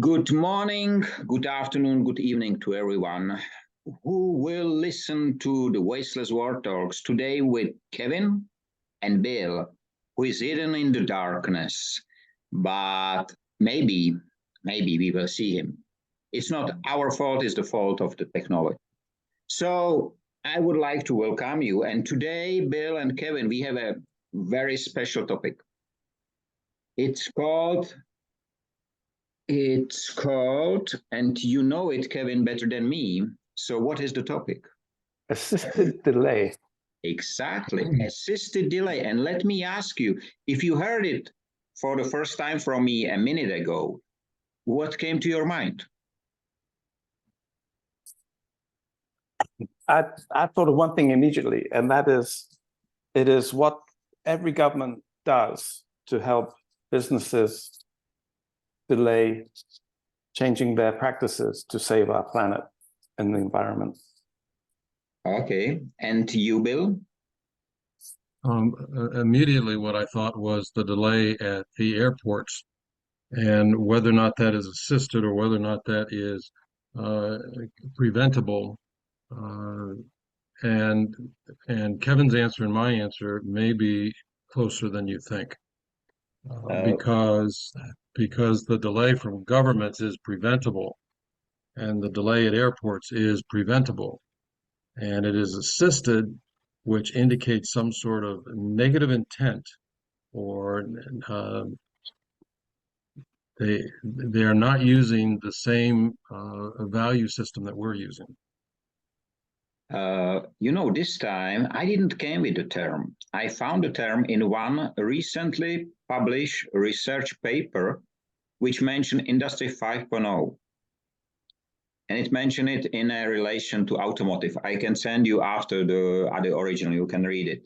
Good morning, good afternoon, good evening to everyone who will listen to the Wasteless World Talks today with Kevin and Bill, who is hidden in the darkness, but maybe we will see him. It's not our fault, it's the fault of the technology. So I would like to welcome you. And today, Bill and Kevin, we have a very special topic. It's called, and you know it, Kevin, better than me. So what is the topic? Assisted delay. Exactly, assisted delay. And let me ask you, if you heard it for the first time from me a minute ago, what came to your mind? I thought of one thing immediately, and that is, it is what every government does to help businesses delay changing their practices to save our planet and the environment. Okay, and you, Bill? Immediately what I thought was the delay at the airports, and whether or not that is assisted or whether or not that is preventable. And Kevin's answer and my answer may be closer than you think, because the delay from governments is preventable, and the delay at airports is preventable, and it is assisted, which indicates some sort of negative intent, or they are not using the same value system that we're using. This time I didn't came with the term. I found the term in one recently published research paper which mentioned Industry 5.0. And it mentioned it in a relation to automotive. I can send you after the original, you can read it.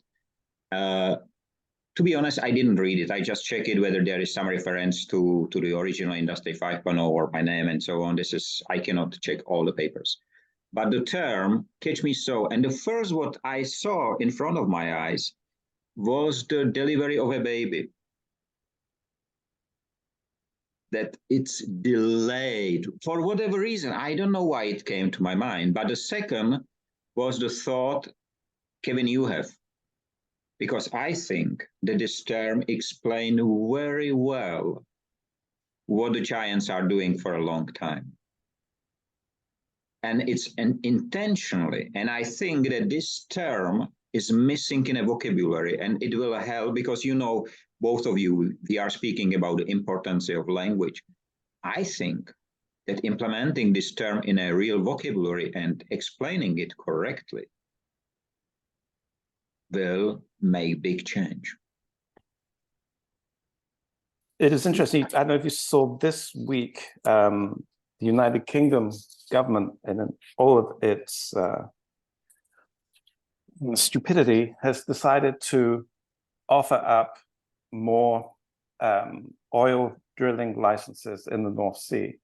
To be honest, I didn't read it. I just checked it whether there is some reference to the original Industry 5.0 or my name and so on. I cannot check all the papers. But the term catch me so, and the first what I saw in front of my eyes was the delivery of a baby. That it's delayed for whatever reason. I don't know why it came to my mind. But the second was the thought, Kevin, you have. Because I think that this term explains very well what the giants are doing for a long time. And it's intentionally. And I think that this term is missing in a vocabulary, and it will help because, both of you, we are speaking about the importance of language. I think that implementing this term in a real vocabulary and explaining it correctly will make big change. It is interesting. I don't know if you saw this week, the United Kingdom government, and all of its stupidity, has decided to offer up more oil drilling licenses in the North Sea.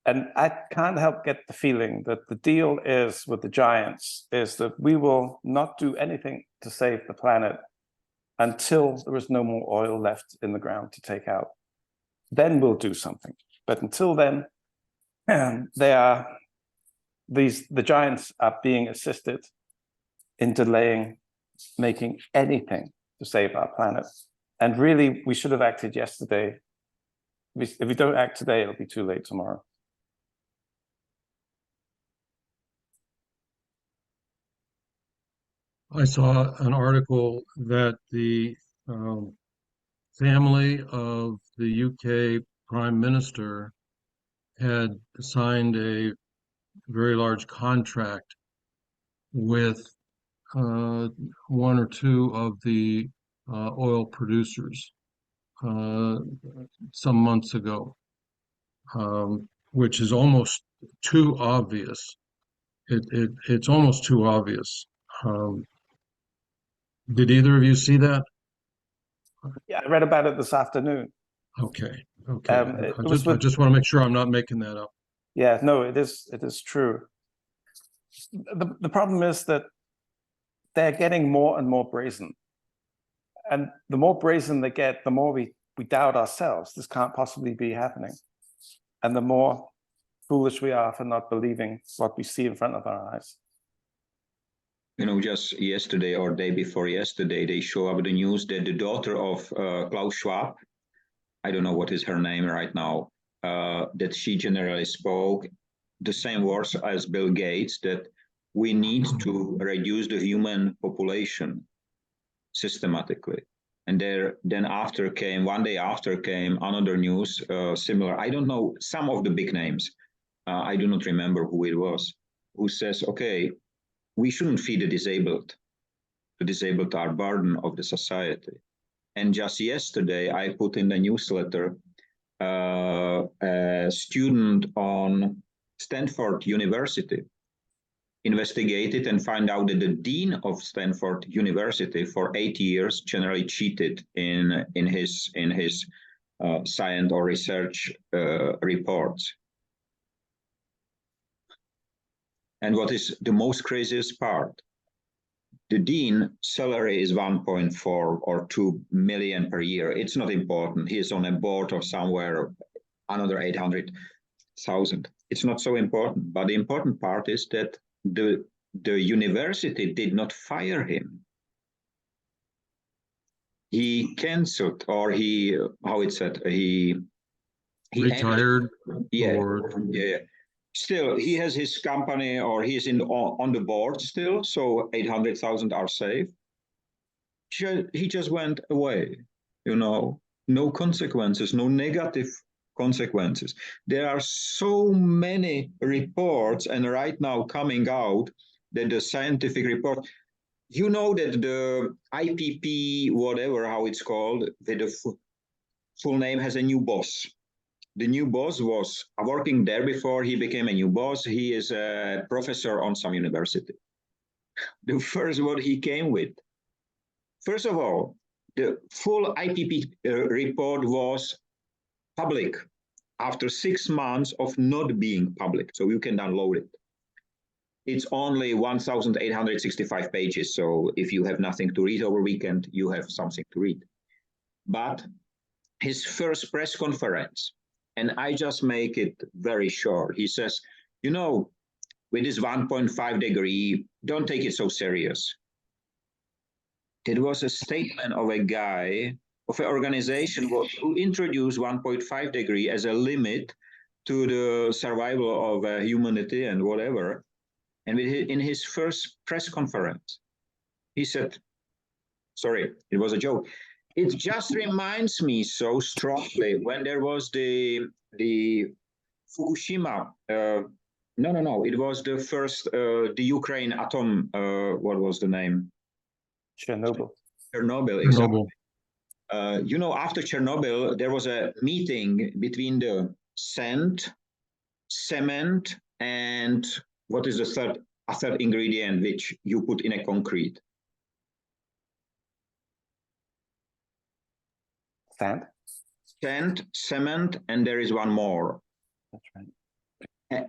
And I can't help get the feeling that the deal is with the giants is that we will not do anything to save the planet until there is no more oil left in the ground to take out. Then we'll do something. But until then, the giants are being assisted in delaying making anything to save our planet. And really, we should have acted yesterday. If we don't act today, it'll be too late tomorrow. I saw an article that the family of the UK Prime Minister had signed a very large contract with one or two of the oil producers some months ago, which is almost too obvious. It's almost too obvious. Did either of you see that? Yeah, I read about it this afternoon. Okay. I just want to make sure I'm not making that up. Yeah, no, it is true. The problem is that they're getting more and more brazen. And the more brazen they get, the more we doubt ourselves. This can't possibly be happening. and the more foolish we are for not believing what we see in front of our eyes. You know, just yesterday or day before yesterday, they show up the news that the daughter of Klaus Schwab, I don't know what is her name right now, that she generally spoke the same words as Bill Gates, that we need to reduce the human population systematically. And then after came, one day after came another news, similar, I don't know, some of the big names, I do not remember who it was, who says, okay, we shouldn't feed the disabled. The disabled are a burden of the society. And just yesterday, I put in the newsletter a student on Stanford University investigated and found out that the dean of Stanford University for 8 years generally cheated in his science or research reports. And what is the most craziest part? The dean salary is 1.4 or 2 million per year. It's not important. He is on a board of somewhere another 800,000. It's not so important. But the important part is that the university did not fire him. He canceled, or he, how it said, he Retired. yeah, or... yeah. Still, he has his company, or he is on the board still, so 800,000 are safe. He just went away, you know, no consequences, no negative consequences. There are so many reports, and right now coming out that the scientific report, you know, that the IPP, whatever, how it's called, with the full name, has a new boss. The new boss was working there before he became a new boss. He is a professor on some university. The first what he came with, first of all, the full IPP report was public after 6 months of not being public. So you can download it. It's only 1,865 pages. So if you have nothing to read over weekend, you have something to read. But his first press conference, and I just make it very short. He says, you know, with this 1.5 degree, don't take it so serious. It was a statement of a guy, of an organization who introduced 1.5 degree as a limit to the survival of humanity and whatever. And in his first press conference, he said, sorry, it was a joke. It just reminds me so strongly when there was the Fukushima. No. It was the first, the Ukraine atom. What was the name? Chernobyl. Chernobyl, exactly. You know, after Chernobyl, there was a meeting between the sand, cement, and what is the third ingredient which you put in a concrete? Sand, cement, and there is one more. That's right.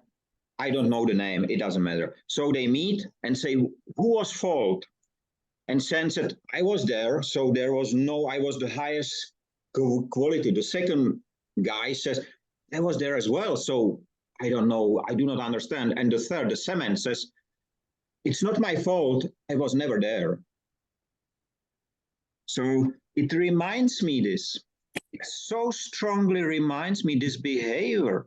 I don't know the name, it doesn't matter. So they meet and say, who was fault? And Sand said, I was there, so there was no, I was the highest quality. The second guy says, I was there as well, so I don't know, I do not understand. And the third, the cement, says, it's not my fault, I was never there. So it reminds me this. It so strongly reminds me this behavior.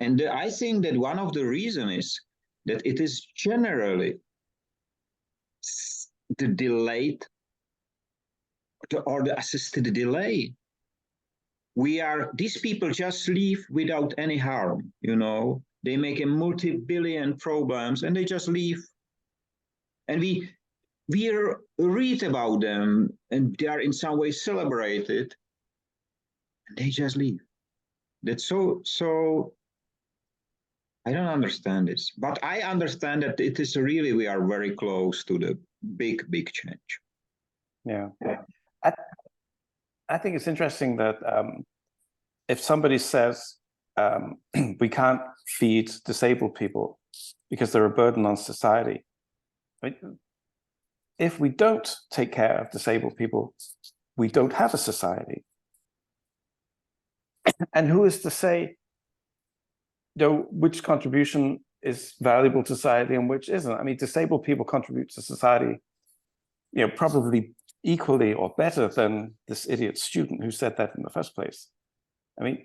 And I think that one of the reasons is that it is generally the delayed or the assisted delay. These people just leave without any harm, you know. They make a multi-billion problems and they just leave. And we read about them and they are in some way celebrated and they just leave. That's so I don't understand this, but I understand that it is really, we are very close to the big change. Yeah. I think it's interesting that if somebody says we can't feed disabled people because they're a burden on society, right? If we don't take care of disabled people, we don't have a society. And who is to say which contribution is valuable to society and which isn't. I mean, disabled people contribute to society, probably equally or better than this idiot student who said that in the first place. I mean,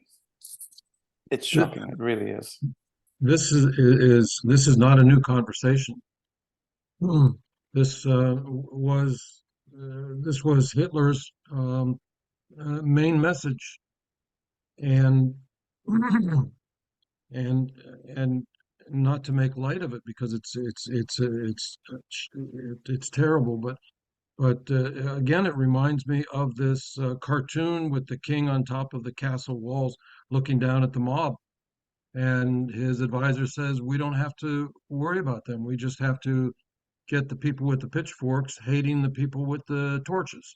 it's shocking. It really is. This is not a new conversation. This was Hitler's main message, and and not to make light of it because it's terrible, but again, it reminds me of this cartoon with the king on top of the castle walls looking down at the mob. And his advisor says, we don't have to worry about them. We just have to get the people with the pitchforks hating the people with the torches.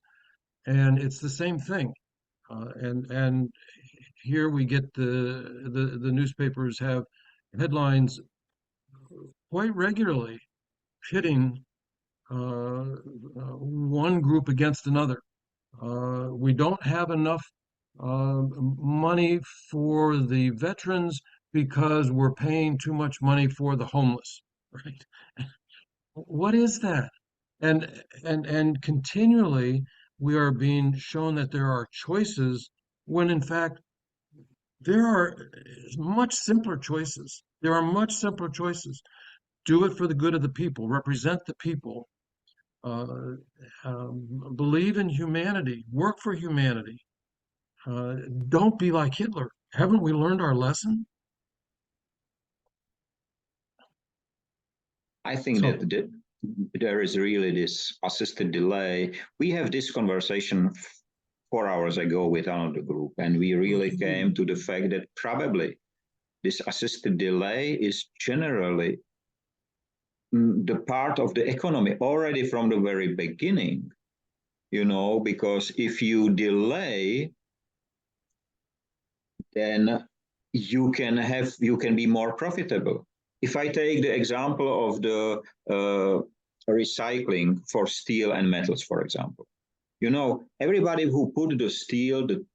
And it's the same thing. And here we get the newspapers have headlines quite regularly pitting one group against another. We don't have enough money for the veterans because we're paying too much money for the homeless, right? What is that? And continually we are being shown that there are choices when in fact there are much simpler choices. There are much simpler choices. Do it for the good of the people, represent the people, believe in humanity, work for humanity. Don't be like Hitler. Haven't we learned our lesson? I think So, that there is really this assisted delay. We have this conversation 4 hours ago with another group, and we really came to the fact that probably this assisted delay is generally the part of the economy already from the very beginning, because if you delay, then you can be more profitable. If I take the example of the recycling for steel and metals, for example, everybody who put the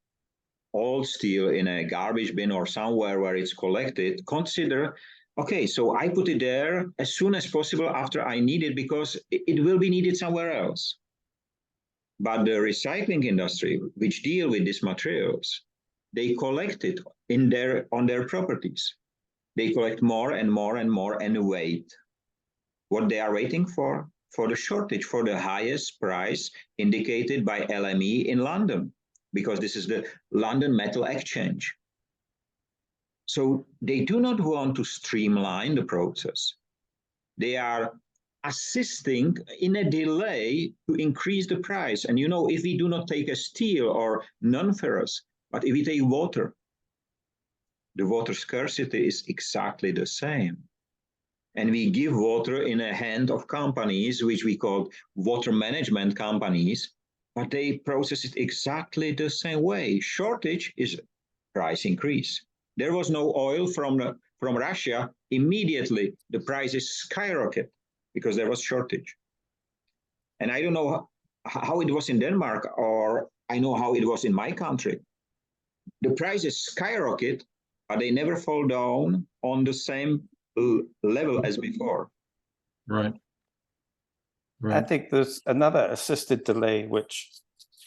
old steel in a garbage bin or somewhere where it's collected, consider, okay, so I put it there as soon as possible after I need it because it will be needed somewhere else. But the recycling industry, which deal with these materials, they collect it on their properties. They collect more and more and more and wait. What they are waiting for the shortage, for the highest price indicated by LME in London, because this is the London Metal Exchange. So they do not want to streamline the process. They are assisting in a delay to increase the price. And if we do not take a steel or non-ferrous, but if we take water, the water scarcity is exactly the same. And we give water in a hand of companies, which we call water management companies, but they process it exactly the same way. Shortage is price increase. There was no oil from Russia. Immediately, the prices skyrocket because there was shortage. And I don't know how it was in Denmark, or I know how it was in my country. The prices skyrocket, but they never fall down on the same level as before. right. I think there's another assisted delay,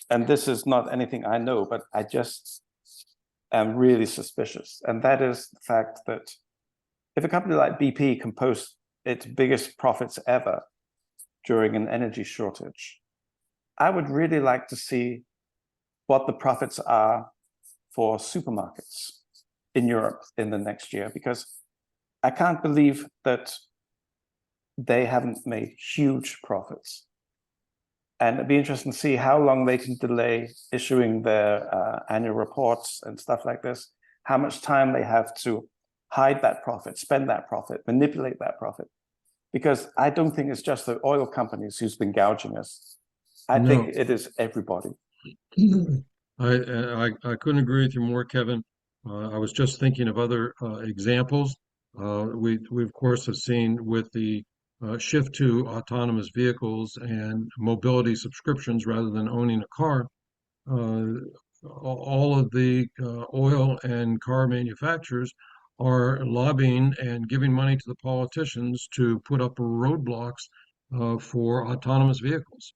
and this is not anything I know, but I just am really suspicious. And that is the fact that if a company like BP can post its biggest profits ever during an energy shortage, I would really like to see what the profits are for supermarkets in Europe in the next year, because I can't believe that they haven't made huge profits. And it'd be interesting to see how long they can delay issuing their annual reports and stuff like this, how much time they have to hide that profit, spend that profit, manipulate that profit. Because I don't think it's just the oil companies who's been gouging us. I think it is everybody. I couldn't agree with you more, Kevin. I was just thinking of other examples. We of course have seen with the shift to autonomous vehicles and mobility subscriptions rather than owning a car. All of the oil and car manufacturers are lobbying and giving money to the politicians to put up roadblocks for autonomous vehicles.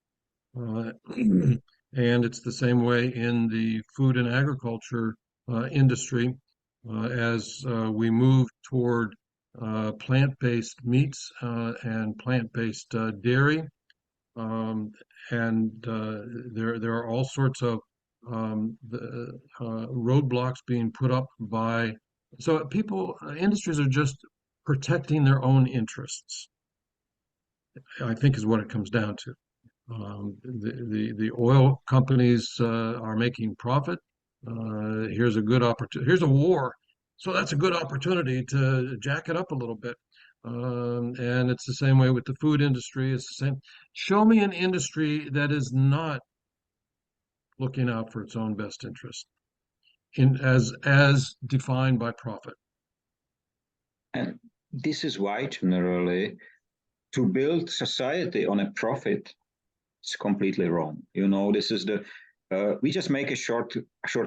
And it's the same way in the food and agriculture industry as we move toward plant-based meats and plant-based dairy. And there are all sorts of roadblocks being put up by, so industries are just protecting their own interests, I think is what it comes down to. The oil companies are making profit. Here's a good opportunity. Here's a war, so that's a good opportunity to jack it up a little bit. And it's the same way with the food industry. It's the same. Show me an industry that is not looking out for its own best interest, as defined by profit. And this is why generally to build society on a profit is completely wrong. You know, this is we just make a short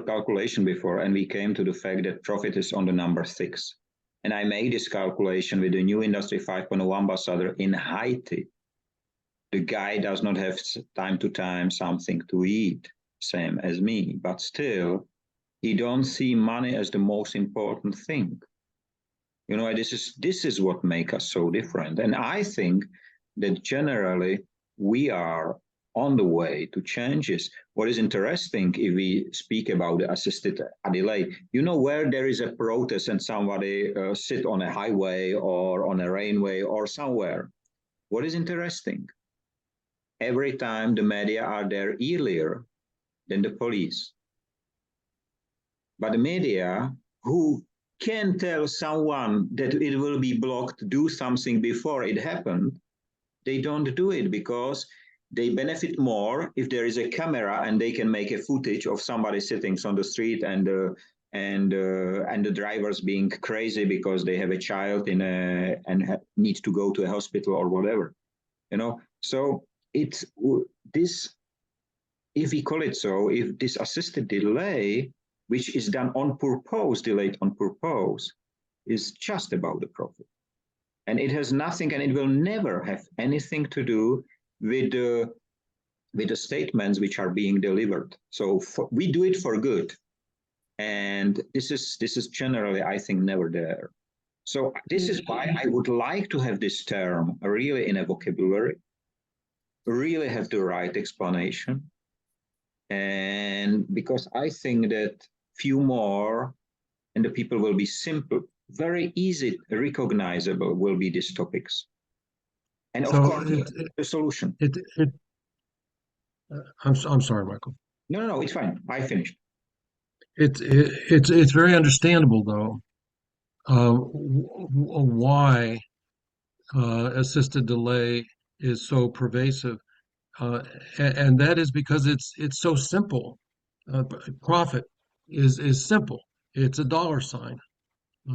calculation before, and we came to the fact that profit is on the number 6. And I made this calculation with the new Industry 5.0 ambassador in Haiti. The guy does not have time to time something to eat, same as me, but still, he don't see money as the most important thing. You know, this is what makes us so different. And I think that generally we are on the way to changes. What is interesting, if we speak about the assisted delay, you know, where there is a protest and somebody sit on a highway or on a railway or somewhere, what is interesting? Every time the media are there earlier than the police. But the media, who can tell someone that it will be blocked, do something before it happened, they don't do it because they benefit more if there is a camera and they can make a footage of somebody sitting on the street and the drivers being crazy because they have a child and need to go to a hospital or whatever, you know. So it's this, if we call it so, if this assisted delay, which is done on purpose, delayed on purpose, is just about the profit. And it has nothing, and it will never have anything to do with the statements which are being delivered. So we do it for good. And this is generally, I think, never there. So this is why I would like to have this term really in a vocabulary, really have the right explanation. And because I think that few more and the people will be simple, very easy, recognizable will be these topics. And of course, the solution. I'm sorry, Michael. No, it's fine. I finished. It's very understandable though, why assisted delay is so pervasive, and that is because it's so simple. Profit is simple. It's a dollar sign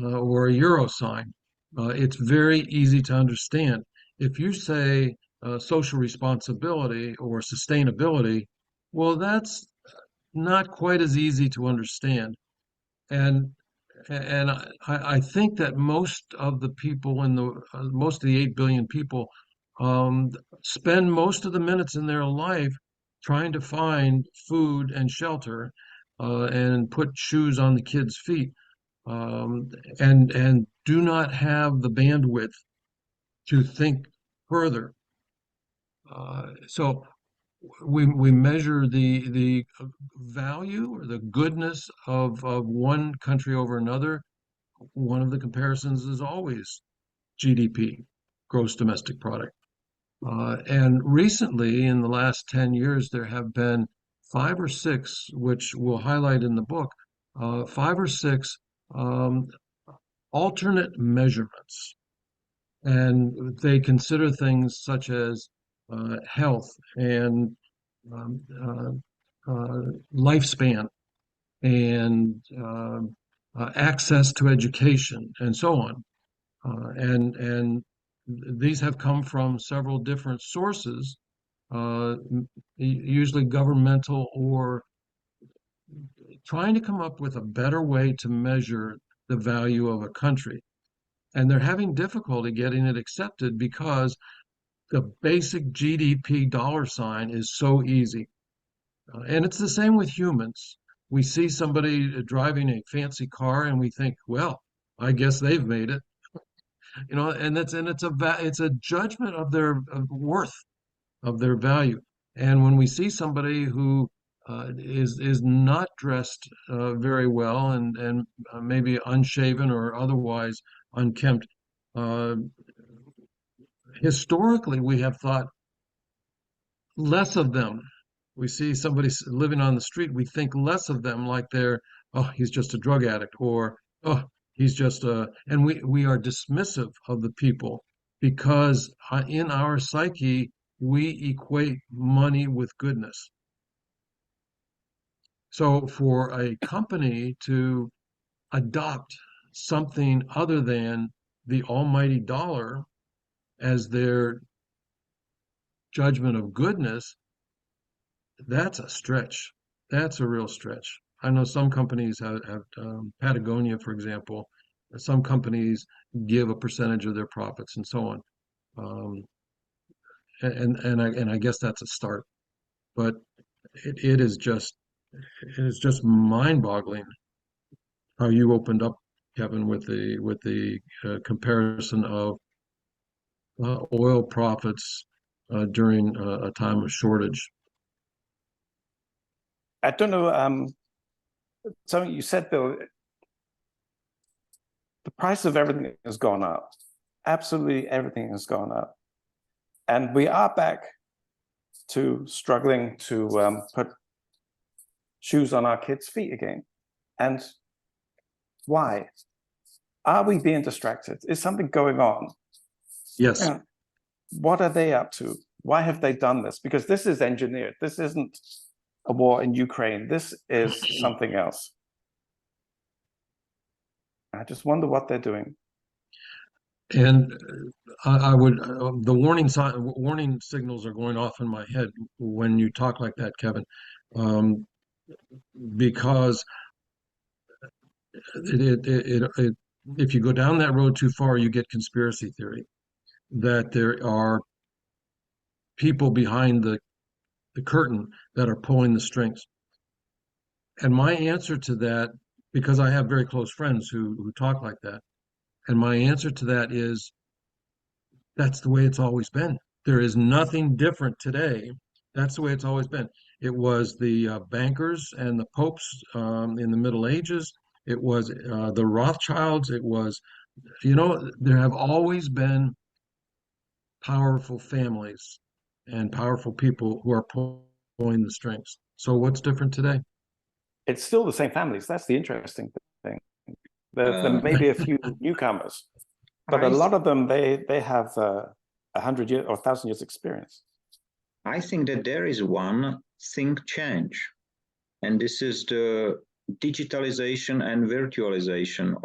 or a euro sign. It's very easy to understand. If you say social responsibility or sustainability, well, that's not quite as easy to understand. And I think that most of the people in most of the 8 billion people spend most of the minutes in their life trying to find food and shelter and put shoes on the kids' feet, and do not have the bandwidth to think further. So we measure the value or the goodness of one country over another. One of the comparisons is always GDP, gross domestic product. And recently, in the last 10 years, there have been 5 or 6, which we'll highlight in the book, 5 or 6 alternate measurements. And they consider things such as health and lifespan and access to education and so on. And these have come from several different sources, usually governmental, or trying to come up with a better way to measure the value of a country. And they're having difficulty getting it accepted because the basic GDP dollar sign is so easy. And it's the same with humans. We see somebody driving a fancy car and we think, well, I guess they've made it. And it's a judgment of their worth, of their value. And when we see somebody who is not dressed very well and maybe unshaven or otherwise unkempt, uh, historically we have thought less of them. We see somebody living on the street, we think less of them, like oh, he's just a drug addict, or oh, he's just and we are dismissive of the people because in our psyche we equate money with goodness. So for a company to adopt something other than the almighty dollar as their judgment of goodness, that's a stretch. That's a real stretch. I know some companies have Patagonia, for example. Some companies give a percentage of their profits and so on. And I guess that's a start. But it is just mind-boggling how you opened up, Kevin, with the comparison of oil profits during a time of shortage. I don't know, something you said, Bill, the price of everything has gone up. Absolutely everything has gone up. And we are back to struggling to put shoes on our kids' feet again. And why? Are we being distracted? Is something going on? Yes. Yeah. What are they up to? Why have they done this? Because this is engineered. This isn't a war in Ukraine. This is something else. I just wonder what they're doing. And I would the warning signals are going off in my head when you talk like that, Kevin, because if you go down that road too far, you get conspiracy theory that there are people behind the curtain that are pulling the strings. And my answer to that, because I have very close friends who talk like that, and my answer to that is that's the way it's always been. There is nothing different today. That's the way it's always been. It was the bankers and the popes in the Middle Ages. It was the Rothschilds. It was, there have always been powerful families and powerful people who are pulling the strings. So what's different today? It's still the same families. That's the interesting thing. There may be a few newcomers, but a lot of them, they have 100 years or 1,000 years experience. I think that there is one thing change, and this is the digitalization and virtualization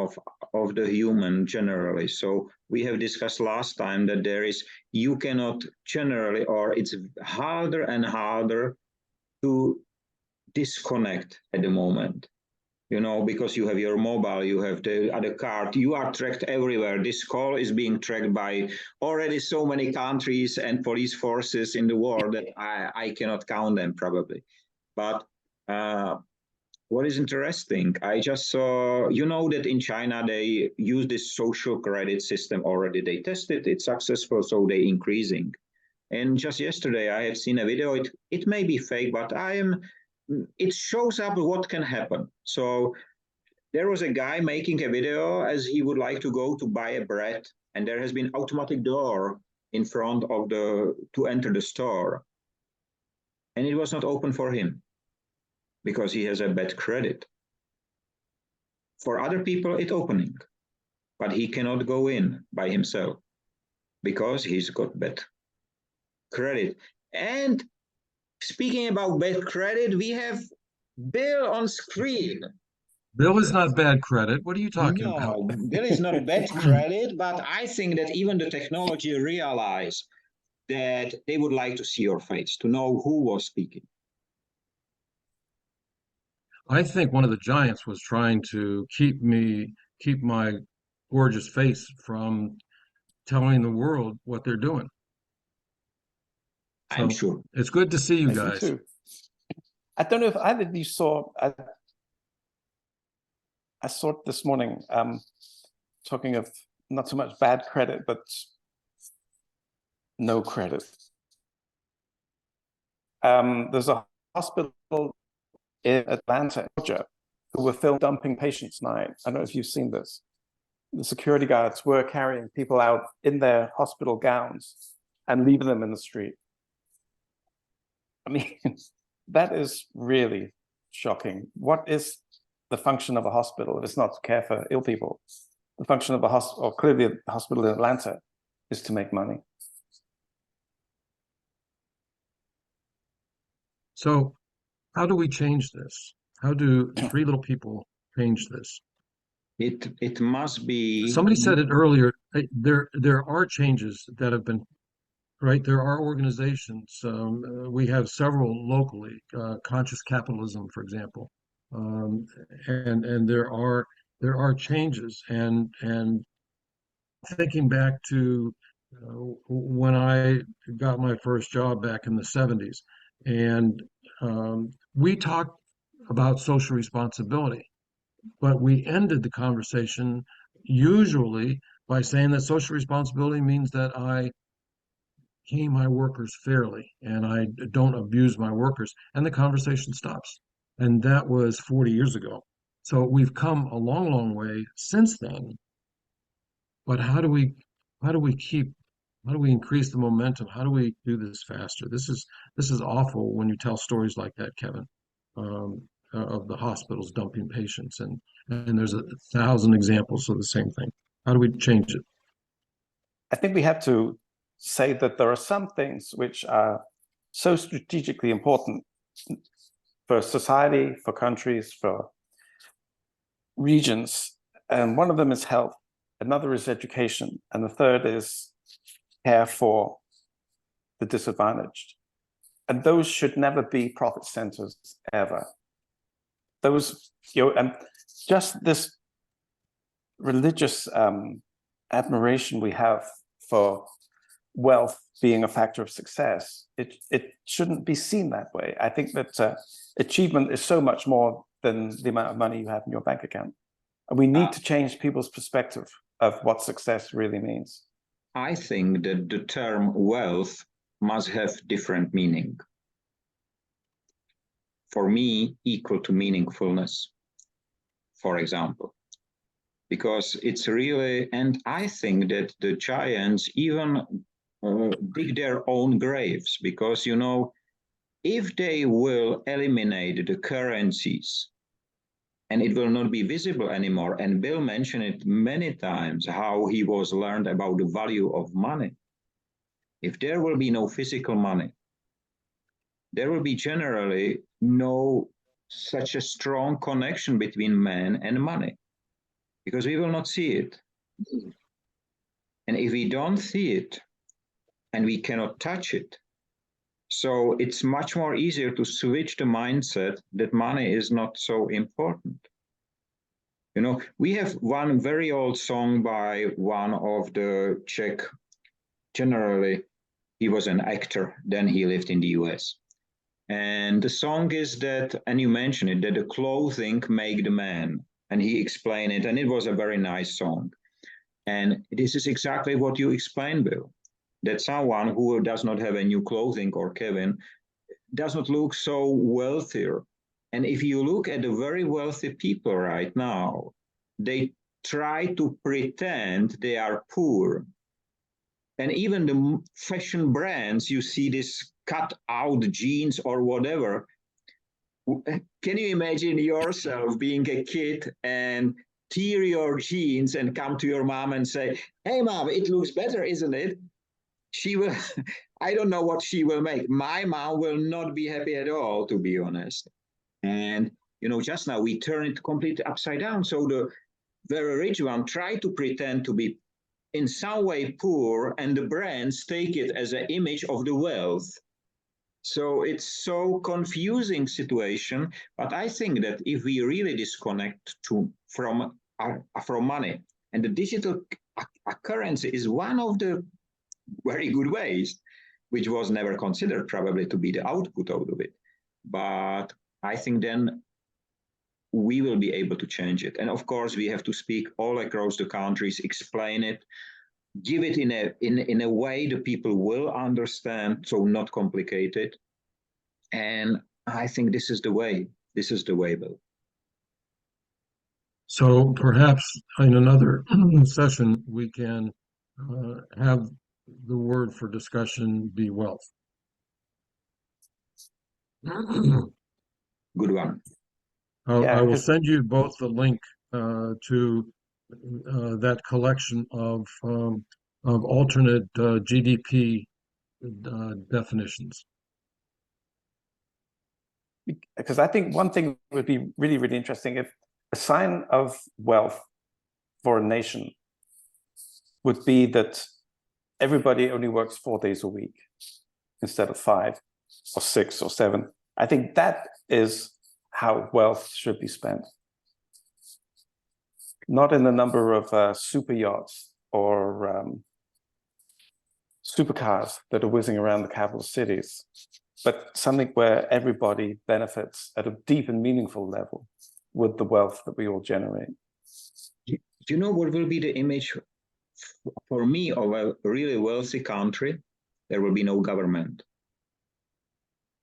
of the human generally. So we have discussed last time that you cannot generally, or it's harder and harder to disconnect at the moment. Because you have your mobile, you have the other card, you are tracked everywhere. This call is being tracked by already so many countries and police forces in the world that I cannot count them probably. But what is interesting, I just saw, that in China, they use this social credit system already. They tested it successful, so they're increasing. And just yesterday, I have seen a video. It may be fake, but it shows up what can happen. So there was a guy making a video as he would like to go to buy a bread, and there has been automatic door in front of to enter the store. And it was not open for him because he has a bad credit. For other people, it's opening, but he cannot go in by himself because he's got bad credit. And speaking about bad credit, we have Bill on screen. Bill is not bad credit. What are you talking about? No, Bill is not bad credit, but I think that even the technology realize that they would like to see your face, to know who was speaking. I think one of the giants was trying to keep me keep my gorgeous face from telling the world what they're doing. I'm So sure. it's good to see you Me guys. too. I don't know if either of you saw, I saw it this morning, talking of not so much bad credit, but no credit. There's a hospital in Atlanta, Georgia, who were filmed dumping patients night. I don't know if you've seen this. The security guards were carrying people out in their hospital gowns and leaving them in the street. I mean, that is really shocking. What is the function of a hospital if it's not to care for ill people? The function of a hospital, or clearly a hospital in Atlanta, is to make money. So how do we change this? How do three little people change this? It must be. Somebody said it earlier. There are changes that have been right. There are organizations. We have several locally. Conscious Capitalism, for example, and there are changes. And thinking back to when I got my first job back in the 70s, and we talked about social responsibility, but we ended the conversation usually by saying that social responsibility means that I pay my workers fairly and I don't abuse my workers, and the conversation stops. And that was 40 years ago. So we've come a long, long way since then. But how do we increase the momentum? How do we do this faster? This is awful when you tell stories like that, Kevin, of the hospitals dumping patients, and there's 1,000 examples of the same thing. How do we change it? I think we have to say that there are some things which are so strategically important for society, for countries, for regions. And one of them is health, another is education, and the third is care for the disadvantaged. And those should never be profit centers, ever. Those, and just this religious admiration we have for wealth being a factor of success, it shouldn't be seen that way. I think that achievement is so much more than the amount of money you have in your bank account. And we need to change people's perspective of what success really means. I think that the term wealth must have different meaning. For me, equal to meaningfulness, for example. Because it's really, and I think that the giants even dig their own graves, because, you know, if they will eliminate the currencies and it will not be visible anymore, and Bill mentioned it many times, how he was learned about the value of money. If there will be no physical money, there will be generally no such a strong connection between man and money, because we will not see it. And if we don't see it, and we cannot touch it, so it's much more easier to switch the mindset that money is not so important. You know, we have one very old song by one of the Czech, generally, he was an actor, then he lived in the US. And the song is that, and you mentioned it, that the clothing make the man. And he explained it, and it was a very nice song. And this is exactly what you explained, Bill, that someone who does not have a new clothing, or Kevin, does not look so wealthier. And if you look at the very wealthy people right now, they try to pretend they are poor. And even the fashion brands, you see this cut out jeans or whatever. Can you imagine yourself being a kid and tear your jeans and come to your mom and say, "Hey, mom, it looks better, isn't it?" She will, I don't know what she will make. My mom will not be happy at all, to be honest. And, you know, just now we turn it completely upside down. So the very rich one try to pretend to be in some way poor, and the brands take it as an image of the wealth. So it's so confusing situation. But I think that if we really disconnect from are from money. And the digital currency is one of the very good ways, which was never considered probably to be the output out of it. But I think then we will be able to change it. And of course, we have to speak all across the countries, explain it, give it in a way the people will understand, so not complicated. And I think this is the way. This is the way, Bill. So perhaps in another session, we can have the word for discussion be wealth. Good one. I will send you both the link to that collection of alternate GDP definitions. Because I think one thing would be really, really interesting if a sign of wealth for a nation would be that everybody only works 4 days a week instead of 5 or 6 or 7. I think that is how wealth should be spent. Not in the number of super yachts or supercars that are whizzing around the capital cities, but something where everybody benefits at a deep and meaningful level with the wealth that we all generate. Do you know what will be the image for me of a really wealthy country? There will be no government.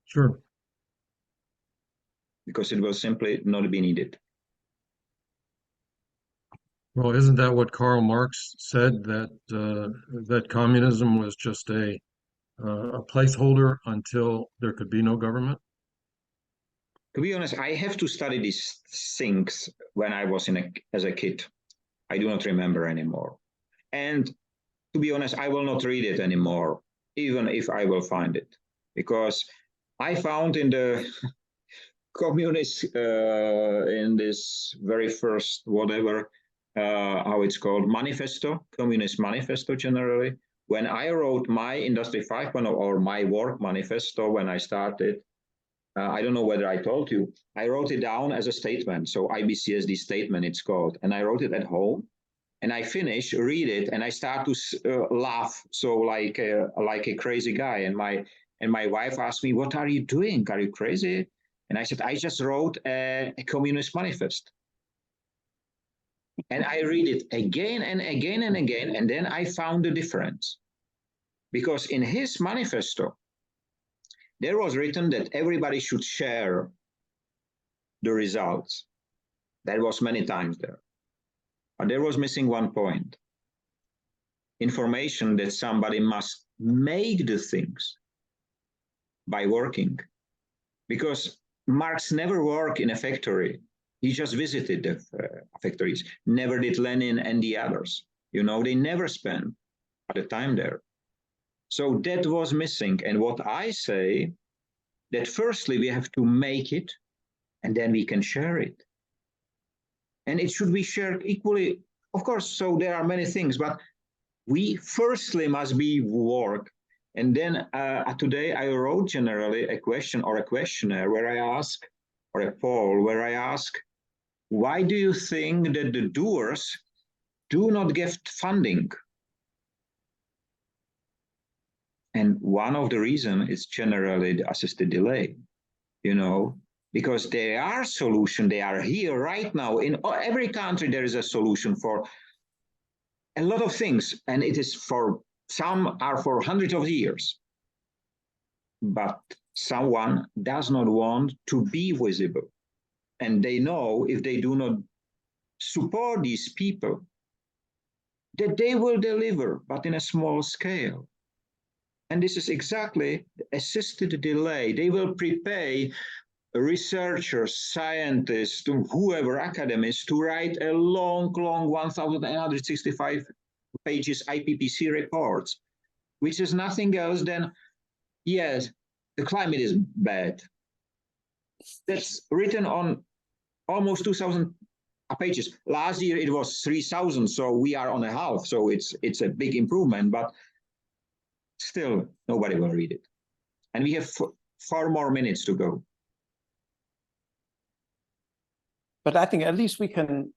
Sure. Because it will simply not be needed. Well, isn't that what Karl Marx said, that that communism was just a placeholder until there could be no government? To be honest, I have to study these things when I was as a kid. I do not remember anymore. And to be honest, I will not read it anymore, even if I will find it. Because I found in the communist, in this very first, whatever, how it's called, manifesto, communist manifesto generally, when I wrote my Industry 5.0 or my work manifesto when I started, I don't know whether I told you, I wrote it down as a statement. So IBCSD statement, it's called. And I wrote it at home. And I finish, read it, and I start to laugh. So like a crazy guy. And my wife asked me, "What are you doing? Are you crazy?" And I said, "I just wrote a communist manifest." And I read it again and again and again. And then I found the difference. Because in his manifesto, there was written that everybody should share the results. That was many times there. But there was missing one point. Information that somebody must make the things by working. Because Marx never worked in a factory. He just visited the factories. Never did Lenin and the others. You know, they never spent the time there. So that was missing. And what I say, that firstly, we have to make it, and then we can share it. And it should be shared equally, of course. So there are many things, but we firstly must be work. And then today I wrote generally a question or a questionnaire where I ask, or a poll where I ask, why do you think that the doers do not get funding? And one of the reasons is generally the assisted delay, you know, because there are solutions, they are here right now. In every country, there is a solution for a lot of things, and it is for some are for hundreds of years. But someone does not want to be visible. And they know if they do not support these people, that they will deliver, but in a small scale. And this is exactly the assisted delay. They will prepare researchers, scientists, whoever, academics, to write a long 1,165 pages IPCC reports, which is nothing else than, yes, the climate is bad. That's written on almost 2,000 pages. Last year it was 3,000, so we are on a half. So it's a big improvement, but still nobody will read it. And we have far more minutes to go. But I think at least we can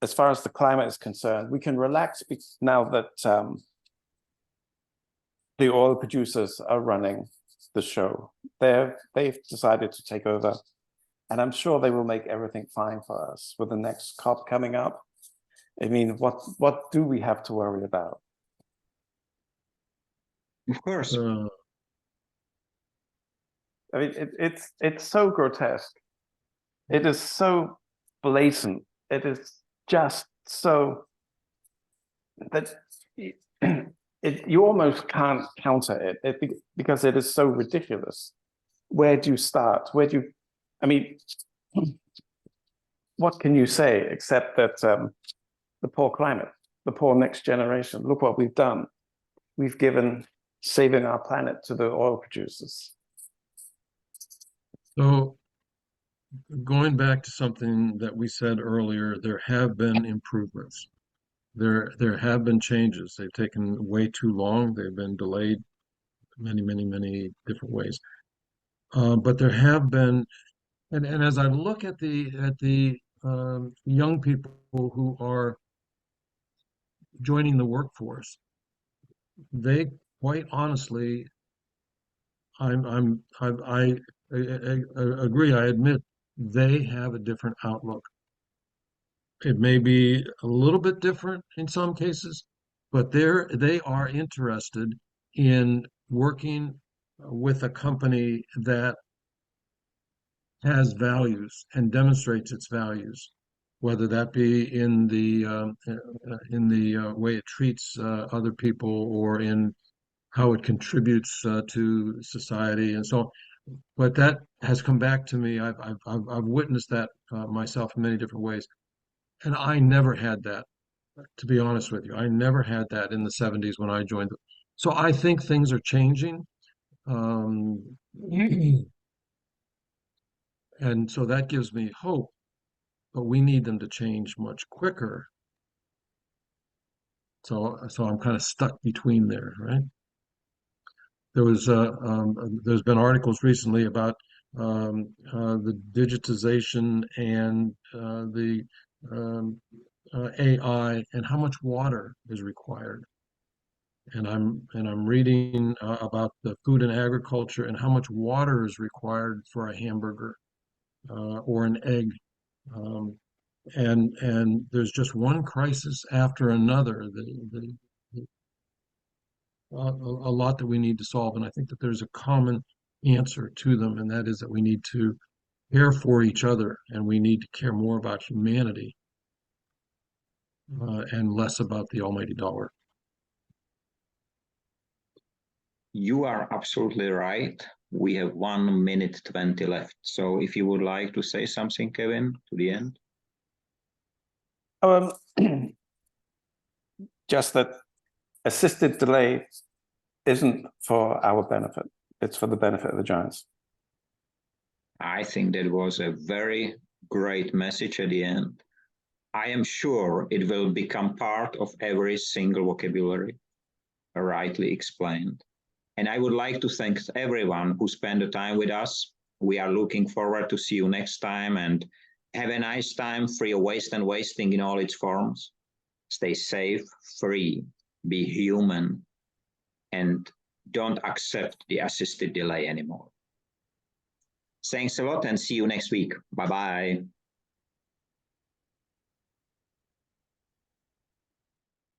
as far as the climate is concerned, we can relax now that the oil producers are running the show. They've decided to take over, and I'm sure they will make everything fine for us with the next COP coming up. I mean, what do we have to worry about? Of course. I mean, it's so grotesque. It is so blatant. It is just so that you almost can't counter it, because it is so ridiculous. Where do you start? I mean, what can you say except that the poor climate, the poor next generation, look what we've done. We've given saving our planet to the oil producers. So going back to something that we said earlier, there have been improvements. There have been changes. They've taken way too long. They've been delayed many different ways. But there have been, and as I look at the young people who are joining the workforce, they quite honestly, I agree. I admit they have a different outlook. It may be a little bit different in some cases, but they are interested in working with a company that has values and demonstrates its values, whether that be in the way it treats other people, or in how it contributes to society and so on. But that has come back to me. I've witnessed that myself in many different ways, and I never had that. To be honest with you, I never had that in the 70s when I joined. So I think things are changing. And so that gives me hope, but we need them to change much quicker. So I'm kind of stuck between there, right? There's been articles recently about the digitization and the AI and how much water is required. And I'm reading about the food and agriculture and how much water is required for a hamburger or an egg. And there's just one crisis after another. A lot that we need to solve, and I think that there's a common answer to them, and that is that we need to care for each other, and we need to care more about humanity and less about the almighty dollar. You are absolutely right. We have 1 minute 20 left. So if you would like to say something, Kevin, to the end. Just that assisted delay isn't for our benefit. It's for the benefit of the giants. I think that was a very great message at the end. I am sure it will become part of every single vocabulary, rightly explained. And I would like to thank everyone who spent the time with us. We are looking forward to see you next time, and have a nice time free of waste and wasting in all its forms. Stay safe, free, be human, and don't accept the assisted delay anymore. Thanks a lot, and see you next week. Bye-bye.